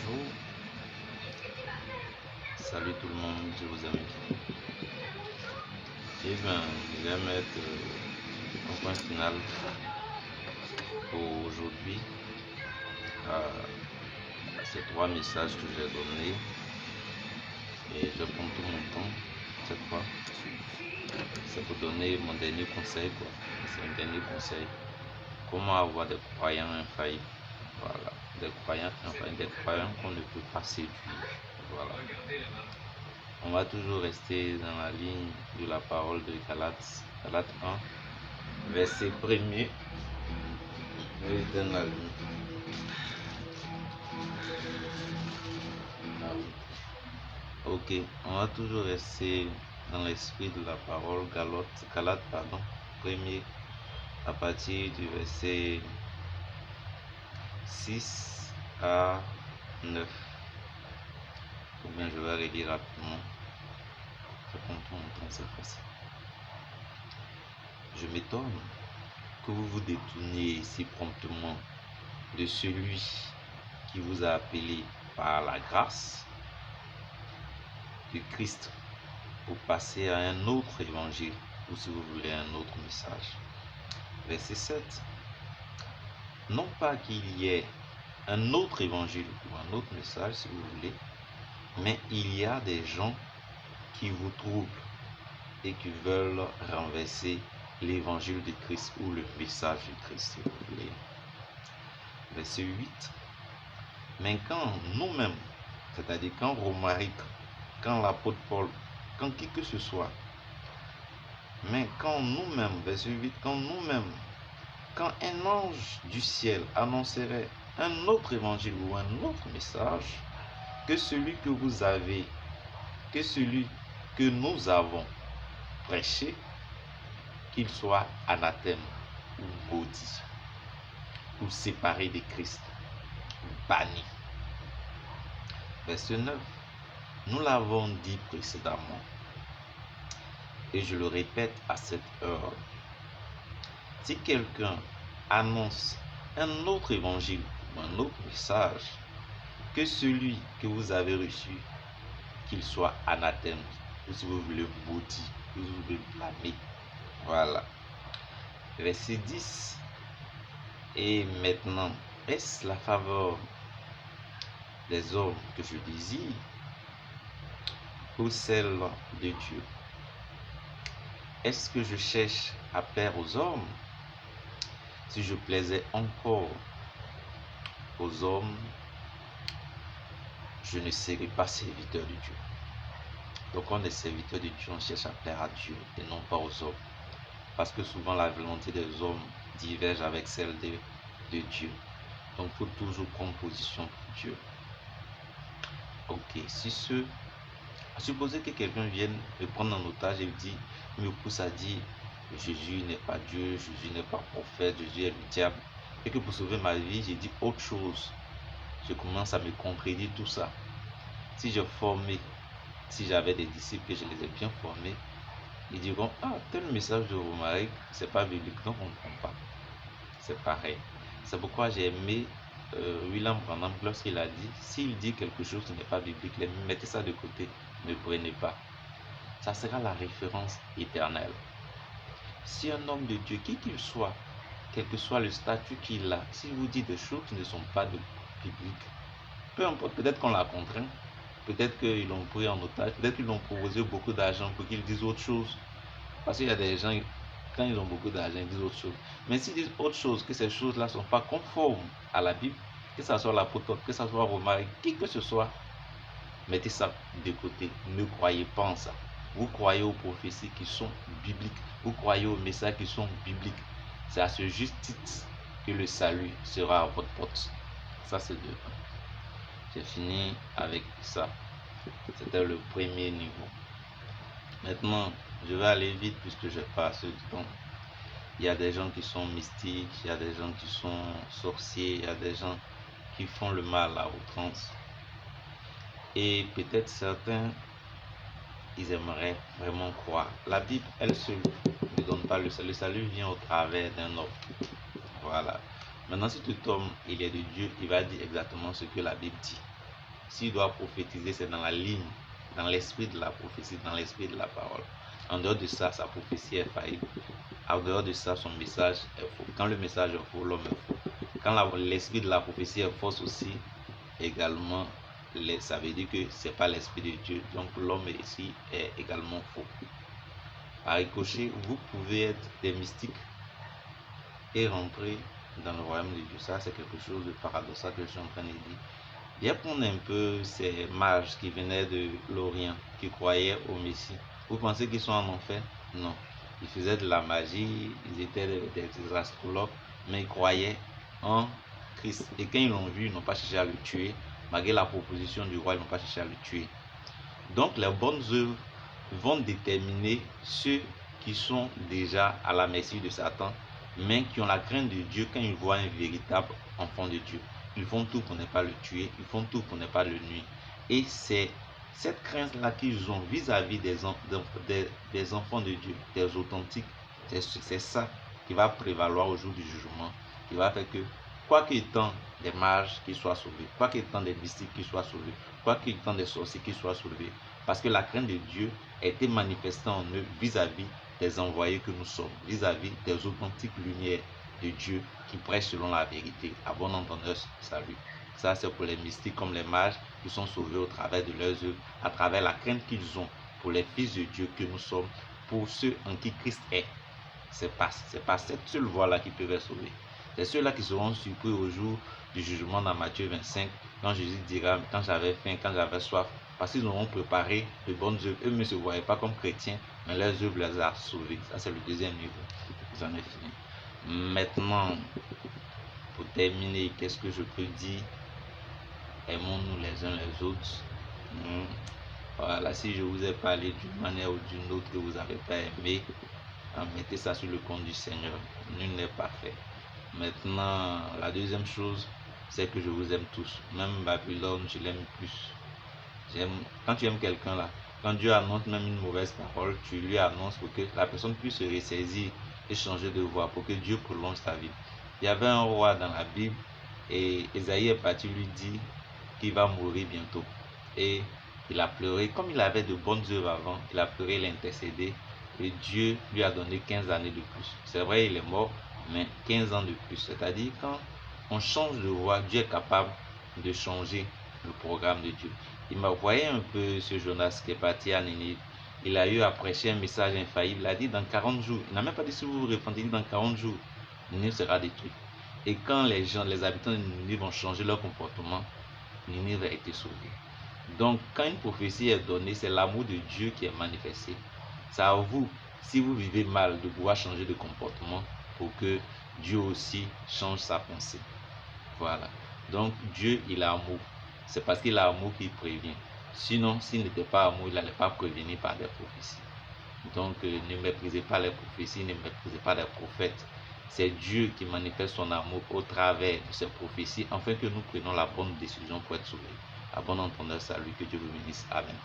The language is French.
Bonjour, salut tout le monde, je vous aime. Et bien, je vais mettre un point final pour aujourd'hui à ces trois messages que j'ai donnés. Et je prends tout mon temps cette fois. C'est pour donner mon dernier conseil, quoi. C'est un dernier conseil. Comment avoir des croyants infaillibles. Voilà, des croyants infaillibles, des croyants qu'on ne peut pas séduire. Voilà. On va toujours rester dans la ligne de la parole de Galates 1, verset 1er. Je donne la ligne. Ok, on va toujours rester dans l'esprit de la parole Galates, 1er, à partir du verset 6 à 9. Ou bien je vais relire rapidement. Je prends tout mon temps cette fois-ci. Je m'étonne que vous vous détourniez si promptement de celui qui vous a appelé par la grâce de Christ pour passer à un autre évangile, ou si vous voulez un autre message. Verset 7. Non pas qu'il y ait un autre évangile ou un autre message, si vous voulez, mais il y a des gens qui vous troublent et qui veulent renverser l'évangile de Christ ou le message de Christ, si vous voulez. Verset 8. Mais quand nous-mêmes, c'est-à-dire quand Romaric, quand l'apôtre Paul, quand qui que ce soit, mais quand nous-mêmes, verset 8, quand nous-mêmes, quand un ange du ciel annoncerait un autre évangile ou un autre message que celui que vous avez, que celui que nous avons prêché, qu'il soit anathème ou maudit, ou séparé de Christ, banni. Verset 9. Nous l'avons dit précédemment, et je le répète à cette heure. Si quelqu'un annonce un autre évangile ou un autre message que celui que vous avez reçu, qu'il soit anathème, ou si vous voulez maudit, ou si vous voulez blâmer. Voilà. Verset 10. Et maintenant, est-ce la faveur des hommes que je désire ou celle de Dieu? Est-ce que je cherche à plaire aux hommes? Si je plaisais encore aux hommes, je ne serais pas serviteur de Dieu. Donc on est serviteur de Dieu, on cherche à plaire à Dieu et non pas aux hommes. Parce que souvent la volonté des hommes diverge avec celle de Dieu. Donc il faut toujours prendre position pour Dieu. Ok, supposez que quelqu'un vienne me prendre en otage et me pousse à dire Jésus n'est pas Dieu, Jésus n'est pas prophète, Jésus est le diable. Et que pour sauver ma vie, j'ai dit autre chose. Je commence à me contredire tout ça. Si j'avais des disciples que je les ai bien formés, ils diront ah, tel message de Romaric, c'est pas biblique, donc on ne prend pas. C'est pareil. C'est pourquoi j'ai aimé William Branham lorsqu'il a dit s'il dit quelque chose qui n'est pas biblique, mettez ça de côté, ne prenez pas. Ça sera la référence éternelle. Si un homme de Dieu, qui qu'il soit, quel que soit le statut qu'il a, s'il vous dit des choses qui ne sont pas bibliques, peu importe, peut-être qu'on l'a contraint, peut-être qu'ils l'ont pris en otage, peut-être qu'ils l'ont proposé beaucoup d'argent pour qu'il dise autre chose. Parce qu'il y a des gens, quand ils ont beaucoup d'argent, ils disent autre chose. Mais s'ils disent autre chose, que ces choses-là ne sont pas conformes à la Bible, que ce soit l'apôtre, que ce soit Romaric, qui que ce soit, mettez ça de côté. Ne croyez pas en ça. Vous croyez aux prophéties qui sont bibliques. Vous croyez aux messages qui sont bibliques. C'est à ce juste titre que le salut sera à votre porte. Ça, c'est deux. J'ai fini avec ça. C'était le premier niveau. Maintenant, je vais aller vite puisque je passe du temps. Il y a des gens qui sont mystiques, il y a des gens qui sont sorciers, il y a des gens qui font le mal à outrance. Et peut-être certains, ils aimeraient vraiment croire. La Bible, elle seule ne donne pas le salut. Le salut vient au travers d'un homme. Voilà. Maintenant, si cet homme, il est de Dieu, il va dire exactement ce que la Bible dit. s'il doit prophétiser, c'est dans la ligne, dans l'esprit de la prophétie, dans l'esprit de la parole. En dehors de ça, sa prophétie est faillible. En dehors de ça, son message est faux. Quand le message est faux, l'homme est faux. Quand l'esprit de la prophétie est fausse aussi, également, ça veut dire que ce n'est pas l'esprit de Dieu. Donc l'homme ici est également faux. Par ricochet, vous pouvez être des mystiques et rentrer dans le royaume de Dieu. Ça, c'est quelque chose de paradoxal que je suis en train de dire. Viens prendre un peu ces mages qui venaient de l'Orient, qui croyaient au Messie. Vous pensez qu'ils sont en enfer? Non. Ils faisaient de la magie, ils étaient des astrologues, mais ils croyaient en Christ. Et quand ils l'ont vu, ils n'ont pas cherché à le tuer. Malgré la proposition du roi, ils n'ont pas cherché à le tuer. Donc les bonnes œuvres vont déterminer ceux qui sont déjà à la merci de Satan, mais qui ont la crainte de Dieu quand ils voient un véritable enfant de Dieu. Ils font tout pour ne pas le tuer, ils font tout pour ne pas le nuire. Et c'est cette crainte-là qu'ils ont vis-à-vis des enfants de Dieu, des authentiques, c'est ça qui va prévaloir au jour du jugement, qui va faire que, quoi qu'il temps des mages qui soient sauvés, quoi qu'il temps des mystiques qui soient sauvés, quoi qu'il temps des sorciers qui soient sauvés, parce que la crainte de Dieu a été manifestée en eux vis-à-vis des envoyés que nous sommes, vis-à-vis des authentiques lumières de Dieu qui prêchent selon la vérité, à bon entendeur salut. Ça, c'est pour les mystiques comme les mages qui sont sauvés au travers de leurs œuvres, à travers la crainte qu'ils ont pour les fils de Dieu que nous sommes, pour ceux en qui Christ est. C'est pas cette seule voie-là qui peuvent être sauvés. C'est ceux-là qui seront surpris au jour du jugement dans Matthieu 25, quand Jésus dira, quand j'avais faim, quand j'avais soif, parce qu'ils auront préparé de bonnes œuvres. Eux ne se voyaient pas comme chrétiens, mais leurs œuvres les a sauvés. Ça, c'est le deuxième niveau. J'en ai fini. Maintenant, pour terminer, qu'est-ce que je peux dire? Aimons-nous les uns les autres. Voilà, si je vous ai parlé d'une manière ou d'une autre que vous n'avez pas aimé, mettez ça sur le compte du Seigneur. Nul n'est parfait. Maintenant, la deuxième chose, c'est que je vous aime tous. Même Babylone, je l'aime plus. Quand tu aimes quelqu'un là, quand Dieu annonce même une mauvaise parole, tu lui annonces pour que la personne puisse se ressaisir et changer de voie, pour que Dieu prolonge sa vie. Il y avait un roi dans la Bible et Esaïe est parti lui dire qu'il va mourir bientôt. Et il a pleuré, comme il avait de bonnes œuvres avant, il a pleuré, il a intercédé et Dieu lui a donné 15 années de plus. C'est vrai, il est mort, mais 15 ans de plus. C'est-à-dire, quand on change de voie, Dieu est capable de changer le programme de Dieu. Il m'a voyé un peu ce Jonas qui est parti à Ninive. Il a eu à prêcher un message infaillible. Il a dit dans 40 jours. Il n'a même pas dit si vous vous repentez, il dit dans 40 jours, Ninive sera détruite. Et quand les habitants de Ninive ont changé leur comportement, Ninive a été sauvée. Donc, quand une prophétie est donnée, c'est l'amour de Dieu qui est manifesté. C'est à vous, si vous vivez mal, de pouvoir changer de comportement pour que Dieu aussi change sa pensée. Voilà. Donc, Dieu, il a amour. C'est parce qu'il a amour qu'il prévient. Sinon, s'il n'était pas amour, il n'allait pas prévenir par des prophéties. Donc, ne méprisez pas les prophéties, ne méprisez pas les prophètes. C'est Dieu qui manifeste son amour au travers de ces prophéties, afin que nous prenions la bonne décision pour être sauvés. À bon entendeur, salut, que Dieu vous bénisse. Amen.